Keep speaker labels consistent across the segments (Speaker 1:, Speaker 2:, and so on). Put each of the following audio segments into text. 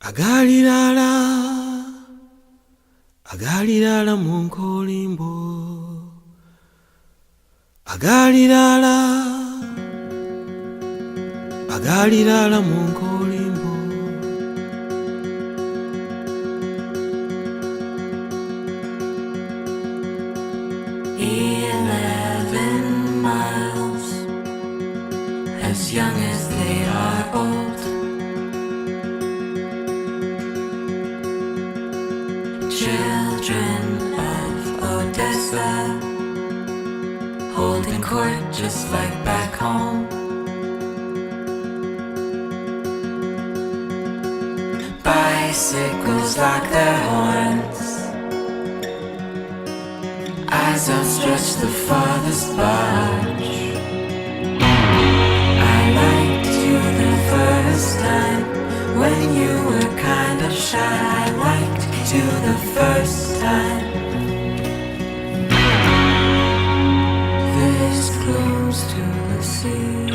Speaker 1: Agalilala, agalilala munkolimbo. Agalilala, agalilala munkolimbo.
Speaker 2: "11 miles, as young as they are old. Children of Odessa, holding court just like back home. Bicycles lock their horns, eyes outstretched the farthest barge. I liked you the first time when you were kind of shy. I liked you the first time. This close to the sea,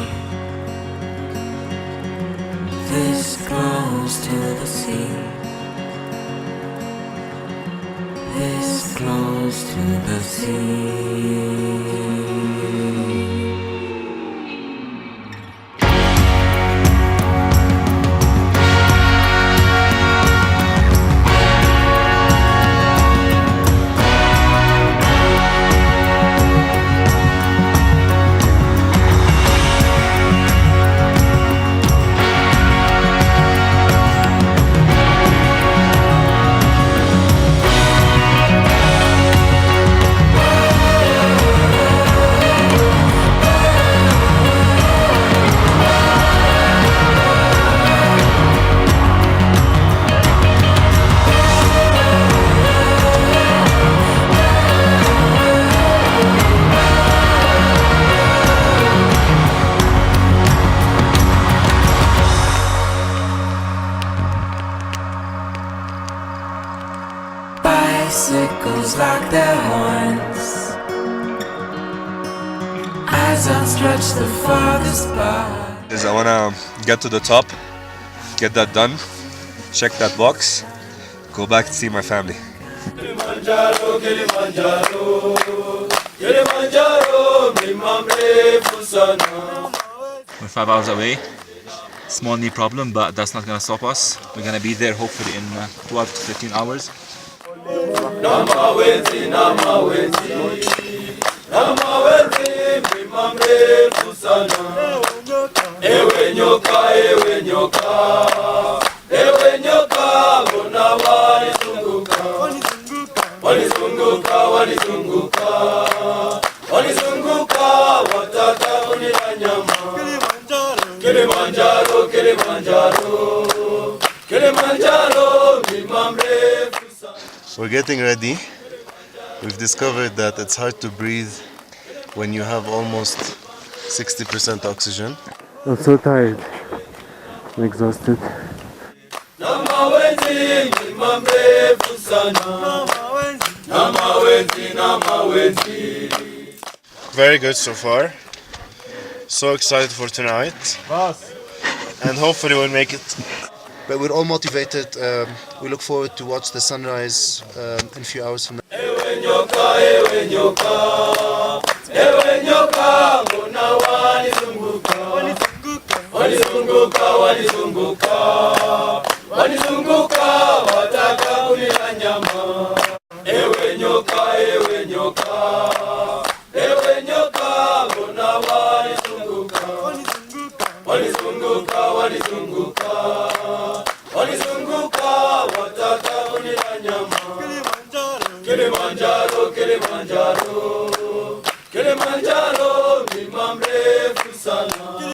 Speaker 2: this close to the sea, this close to the sea. Bicycles lock their horns, eyes outstretched the farthest bar.
Speaker 3: I wanna get to the top, get that done, check that box, go back to see my family.
Speaker 4: Kilimanjaro, Kilimanjaro, Kilimanjaro, mlima mrefu sana.
Speaker 5: We're 5 hours away. Small knee problem, but that's not gonna stop us. We're gonna be there hopefully in 12 to 15 hours.
Speaker 4: Namawenzi, namawenzi, namawenzi, mlima mrefu sana. Ewe nyoka, ewe nyoka, ewe nyoka, mbona walizunguka, walizunguka, walizunguka, walizunguka, wataka kunila nyama. Kilimanjaro, Kilimanjaro, Kilimanjaro, mlima mrefu sana.
Speaker 6: We're getting ready. We've discovered that it's hard to breathe when you have almost 60% oxygen.
Speaker 7: I'm so tired. I'm exhausted.
Speaker 4: Namawenzi, mlima mrefu sana. Namawenzi, namawenzi.
Speaker 6: Very good so far. So excited for tonight. And hopefully we'll make it. But we're all motivated. We look forward to watch the sunrise in a few hours from now.
Speaker 4: Ewe nyoka, ewe nyoka, ewe nyoka, mbona walizunguka, walizunguka, walizunguka, walizunguka, wataka kunila nyama. Ewe nyoka, ewe nyoka, ewe nyoka, mbona walizunguka, walizunguka, walizunguka, walizunguka, wataka kunila nyama. Kilimanjaro, Kilimanjaro, Kilimanjaro, mlima mrefu sana.